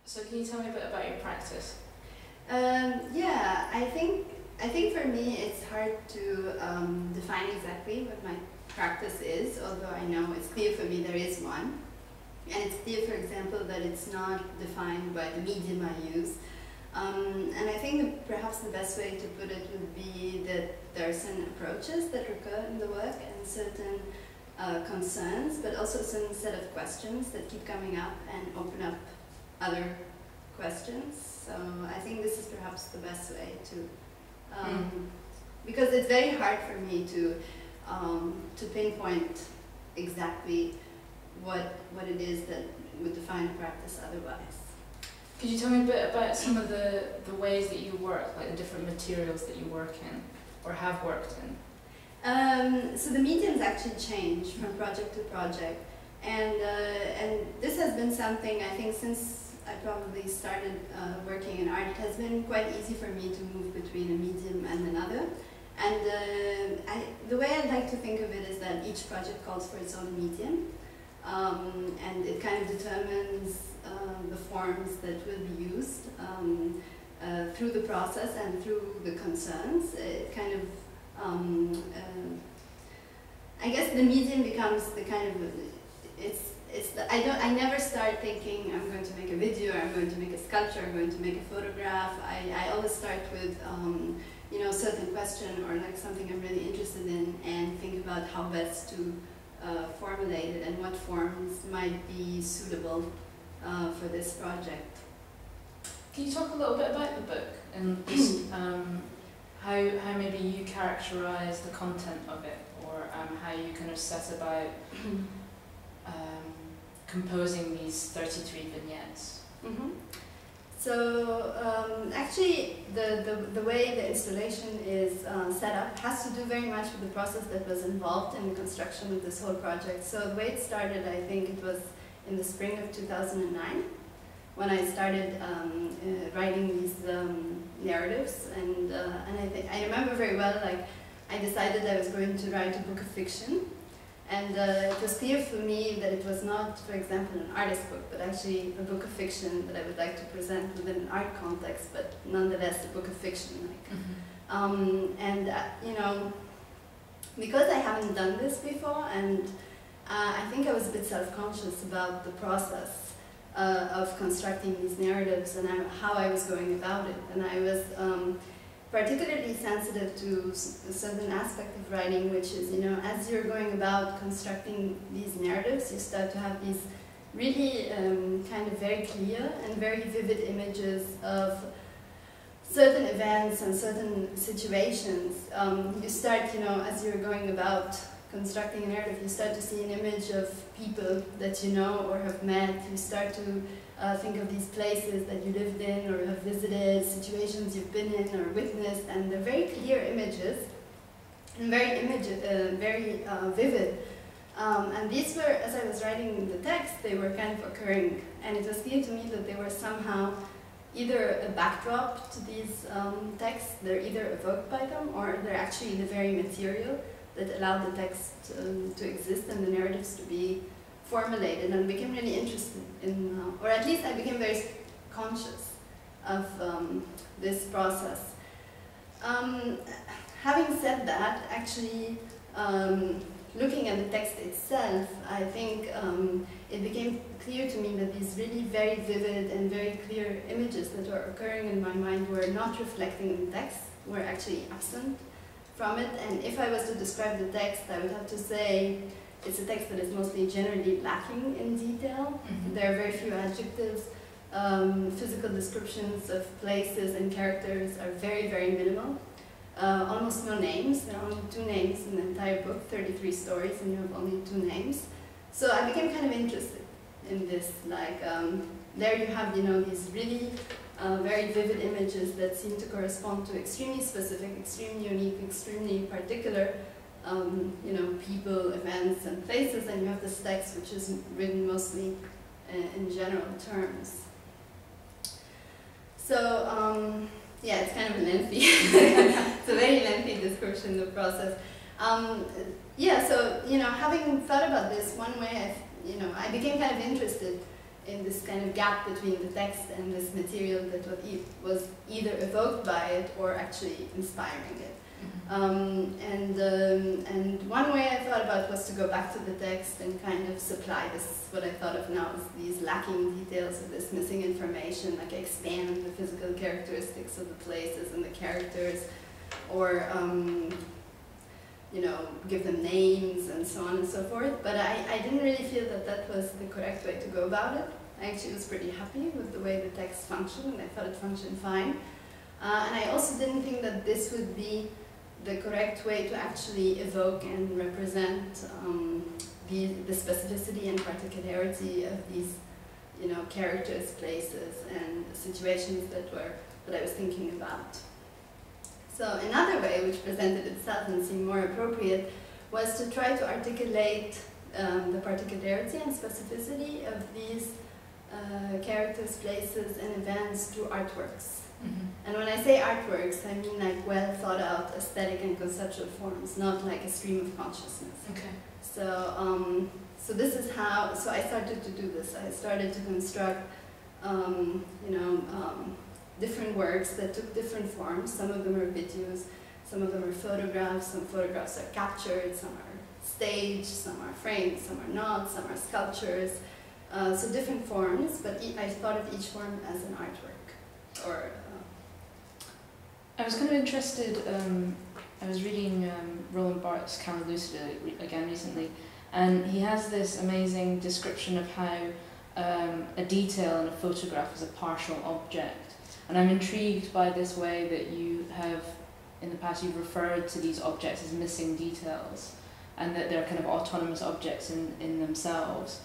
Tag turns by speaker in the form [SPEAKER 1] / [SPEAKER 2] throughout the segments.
[SPEAKER 1] So can you tell me a bit about your practice?
[SPEAKER 2] Yeah, I think for me it's hard to define exactly what my practice is, although I know it's clear for me there is one. And it's clear, for example, that it's not defined by the medium I use. And I think perhaps the best way to put it would be that there are certain approaches that recur in the work and certain concerns, but also a certain set of questions that keep coming up and open up other questions. So I think this is perhaps the best way to, because it's very hard for me to pinpoint exactly what it is that would define a practice otherwise.
[SPEAKER 1] Could you tell me a bit about some of the ways that you work, like the different materials that you work in, or have worked in?
[SPEAKER 2] So the mediums actually change from project to project, and this has been something I think since I probably started working in art. It has been quite easy for me to move between a medium and another. And the way I like to think of it is that each project calls for its own medium, and it kind of determines the forms that will be used through the process and through the concerns. It kind of, I guess the medium becomes the kind of, I never start thinking I'm going to make a video, I'm going to make a sculpture, I'm going to make a photograph. I always start with you know, a certain question or like something I'm really interested in, and think about how best to formulate it and what forms might be suitable for this project.
[SPEAKER 1] Can you talk a little bit about the book and just, how maybe you characterize the content of it, or how you kind of set about composing these 33 vignettes?
[SPEAKER 2] So actually the way the installation is set up has to do very much with the process that was involved in the construction of this whole project. So the way it started, I think it was in the spring of 2009 when I started writing these narratives, and I remember very well, like, I decided I was going to write a book of fiction. And it was clear for me that it was not, for example, an artist book, but actually a book of fiction that I would like to present within an art context, but nonetheless a book of fiction. Like. You know, because I haven't done this before, and I think I was a bit self-conscious about the process of constructing these narratives and how I was going about it. And I was particularly sensitive to a certain aspect of writing, which is, you know, as you're going about constructing these narratives, you start to have these really kind of very clear and very vivid images of certain events and certain situations. You start, you know, as you're going about constructing a narrative, you start to see an image of people that you know or have met. You start to think of these places that you lived in or have visited, situations you've been in or witnessed, and they're very clear images and very vivid. And these were, as I was writing the text, they were kind of occurring, and it was clear to me that they were somehow either a backdrop to these texts, they're either evoked by them, or they're actually the very material that allowed the text to exist and the narratives to be formulated, and became really interested in, or at least I became very conscious of this process. Having said that, actually, looking at the text itself, I think it became clear to me that these really very vivid and very clear images that were occurring in my mind were not reflecting in the text, were actually absent from it. And if I was to describe the text, I would have to say it's a text that is mostly generally lacking in detail. There are very few adjectives. Physical descriptions of places and characters are very, very minimal. Almost no names. There are only 2 names in the entire book, 33 stories, and you have only 2 names. So I became kind of interested in this. Like, there you have, you know, these really very vivid images that seem to correspond to extremely specific, extremely unique, extremely particular you know, people, events, and places, and you have this text which is written mostly in general terms. So, yeah, it's kind of lengthy. It's a very lengthy description of the process. Yeah, so, you know, having thought about this, one way, I became kind of interested in this kind of gap between the text and this material that was either evoked by it or actually inspiring it. And one way I thought about was to go back to the text and kind of supply this, what I thought of now as these lacking details of this missing information, like expand the physical characteristics of the places and the characters, or you know, give them names and so on and so forth. But I didn't really feel that that was the correct way to go about it. I actually was pretty happy with the way the text functioned, and I thought it functioned fine. And I also didn't think that this would be the correct way to actually evoke and represent the specificity and particularity of these, you know, characters, places, and situations that I was thinking about. So another way which presented itself and seemed more appropriate was to try to articulate the particularity and specificity of these characters, places, and events through artworks. And when I say artworks, I mean like well thought out aesthetic and conceptual forms, not like a stream of consciousness.
[SPEAKER 1] Okay.
[SPEAKER 2] So, so this is how, so I started to do this. I started to construct, different works that took different forms. Some of them are videos, some of them are photographs, some photographs are captured, some are staged, some are framed, some are not, some are sculptures. So different forms, but I thought of each form as an artwork. Or
[SPEAKER 1] I was kind of interested, I was reading Roland Barthes' Camera Lucida again recently, and he has this amazing description of how a detail in a photograph is a partial object. And I'm intrigued by this way that you have, in the past, you've referred to these objects as missing details, and that they're kind of autonomous objects in themselves.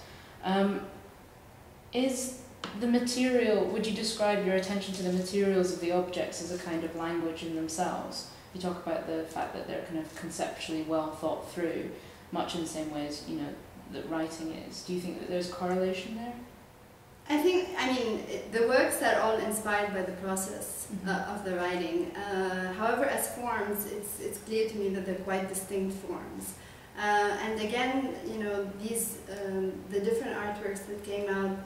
[SPEAKER 1] Is the material, would you describe your attention to the materials of the objects as a kind of language in themselves? You talk about the fact that they're kind of conceptually well thought through, much in the same way as, you know, that writing is. Do you think that there's correlation there?
[SPEAKER 2] I mean, the works are all inspired by the process of the writing. However, as forms, it's clear to me that they're quite distinct forms. And again, you know, these the different artworks that came out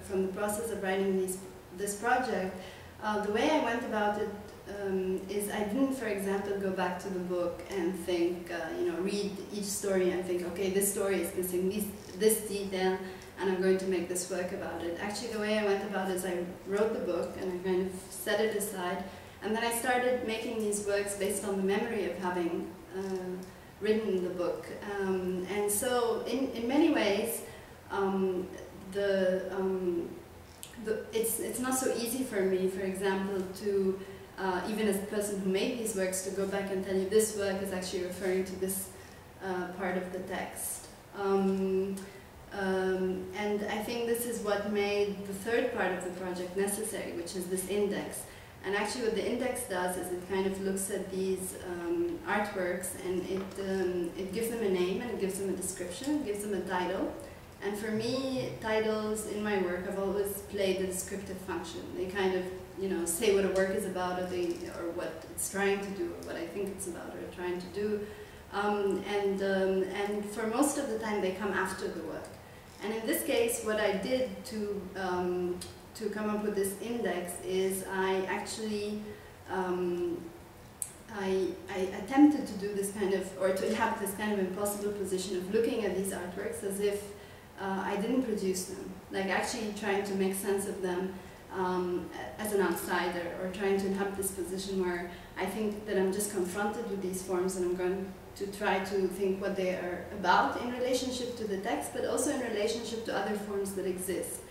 [SPEAKER 2] from the process of writing this project, the way I went about it is I didn't, for example, go back to the book and think, read each story and think, okay, this story is missing this detail, and I'm going to make this work about it. Actually, the way I went about it is I wrote the book and I kind of set it aside, and then I started making these works based on the memory of having written the book. And so, in many ways, it's not so easy for me, for example, to even as the person who made these works, to go back and tell you this work is actually referring to this part of the text. And I think this is what made the third part of the project necessary, which is this index. And actually what the index does is it kind of looks at these artworks, and it gives them a name, and it gives them a description, it gives them a title. And for me, titles in my work have always played a descriptive function. They kind of, say what a work is about, or what it's trying to do, or what I think it's about or trying to do. And for most of the time, they come after the work. And in this case, what I did to come up with this index is I actually I attempted to do this kind of, or to have this kind of impossible position of looking at these artworks as if I didn't produce them, like actually trying to make sense of them as an outsider, or trying to have this position where I think that I'm just confronted with these forms and I'm going to try to think what they are about in relationship to the text, but also in relationship to other forms that exist.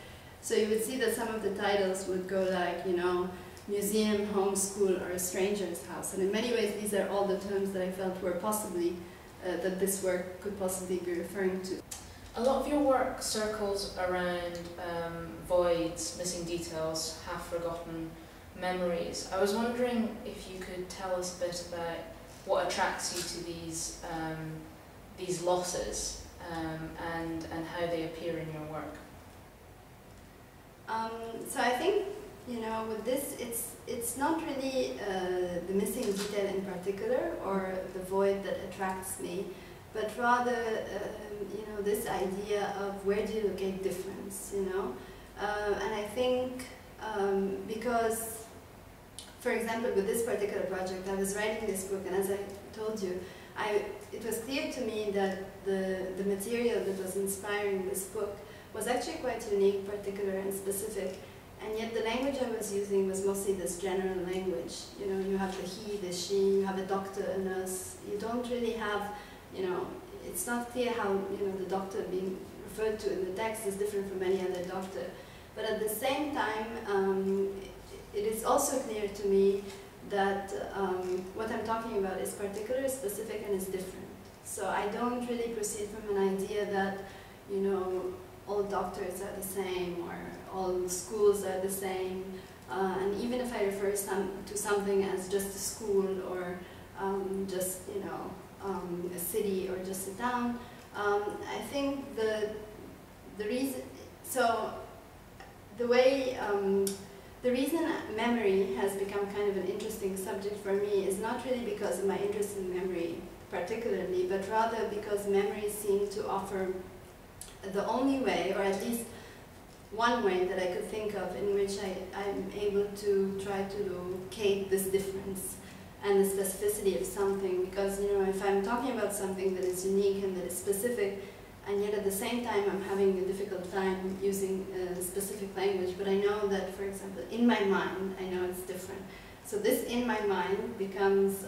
[SPEAKER 2] So you would see that some of the titles would go like, museum, home, school, or a stranger's house. And in many ways, these are all the terms that I felt were possibly, that this work could possibly be referring to.
[SPEAKER 1] A lot of your work circles around voids, missing details, half-forgotten memories. I was wondering if you could tell us a bit about what attracts you to these losses and how they appear in your work.
[SPEAKER 2] So I think, with this, it's not really the missing detail in particular or the void that attracts me, but rather, you know, this idea of where do you locate difference, you know? And I think because, for example, with this particular project, I was writing this book, and as I told you, it was clear to me that the material that was inspiring this book was actually quite unique, particular, and specific. And yet the language I was using was mostly this general language. You know, you have the he, the she, you have a doctor, a nurse. You don't really have, you know, it's not clear how, you know, the doctor being referred to in the text is different from any other doctor. But at the same time, it is also clear to me that what I'm talking about is particular, specific, and is different. So I don't really proceed from an idea that, you know, all doctors are the same, or all schools are the same. And even if I refer to something as just a school, or just, you know, a city, or just a town, I think the reason, so the way, the reason memory has become kind of an interesting subject for me is not really because of my interest in memory particularly, but rather because memory seemed to offer the only way, or at least one way that I could think of, in which I'm able to try to locate this difference and the specificity of something. Because, you know, if I'm talking about something that is unique and that is specific, and yet at the same time I'm having a difficult time using a specific language, but I know that, for example, in my mind, I know it's different. So this in my mind becomes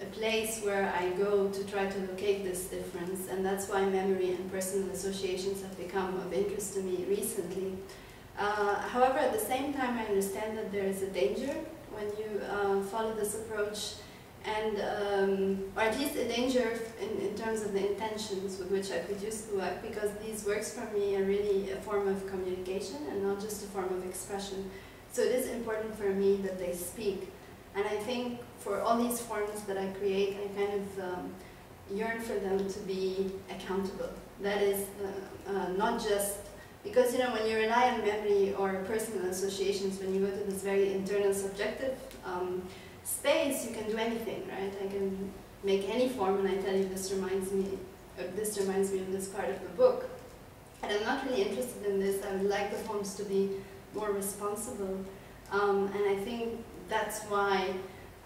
[SPEAKER 2] a place where I go to try to locate this difference, and that's why memory and personal associations have become of interest to me recently. However, at the same time, I understand that there is a danger when you follow this approach, and or at least a danger in terms of the intentions with which I produce the work, because these works for me are really a form of communication and not just a form of expression. So it is important for me that they speak. And I think for all these forms that I create, I kind of yearn for them to be accountable. That is, not just, because, you know, when you rely on memory or personal associations, when you go to this very internal subjective space, you can do anything, right? I can make any form, and I tell you this reminds me of this part of the book. And I'm not really interested in this. I would like the forms to be more responsible. And I think that's why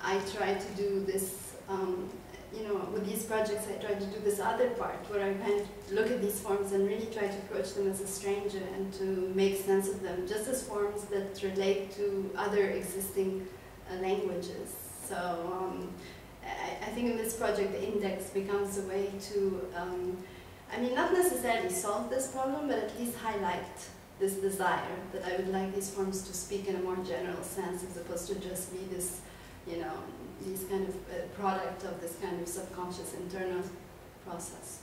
[SPEAKER 2] I try to do this, you know, with these projects I try to do this other part, where I kind of look at these forms and really try to approach them as a stranger and to make sense of them, just as forms that relate to other existing languages. So I think in this project the index becomes a way to, I mean, not necessarily solve this problem, but at least highlight this desire that I would like these forms to speak in a more general sense, as opposed to just be this, you know, these kind of product of this kind of subconscious internal process.